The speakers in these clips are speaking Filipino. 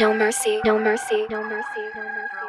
No mercy, no mercy, no mercy, no mercy.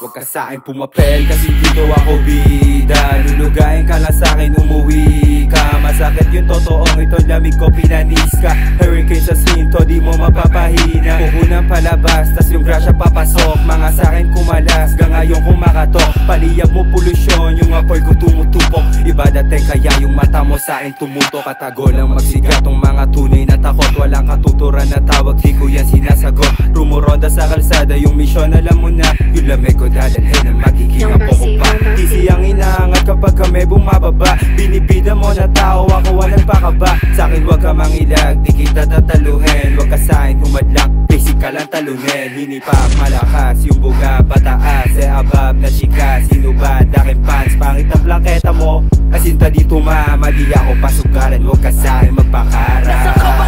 Huwag ka sa'kin pumapel kasi dito ako bida. Lulugayin ka lang sa'kin, umuwi ka. Masakit yung totoong ito, lamig ko pinanis ka. Hurricane sa sinto, di mo mapapahina. Puhunan palabas, tas yung grasya papasok. Mga sa'kin kumalas, ngayon kumakatok. Paliyab mo polusyon, yung apoy ko tumutupok. Iba dating kaya yung mata mo sa'kin tumutok. Katago lang magsigat tong mga tunay na takot. Walang katuturan na tawag, di ko yan sinasagot. Rumuronda sa kalsada, yung misyon alam mo na. Yung lamig ko dadalhin na magiging apo ko pa. Di siyang inaangat kapag kami bumababa. Binibida mo na tao, ako walang pakaba. Sa'kin wag ka mangilag, di kita tataluhin. Wag ka sa'kin humadlak, basic ka lang talunin. Hinipak malakas, yung buga pataas. Abab na chika, sino ba daking pants? Pangit ang plaketa mo, asinta dito mali ako pasugalan. Wag ka sa'kin magpakara. Nasaan ka ba?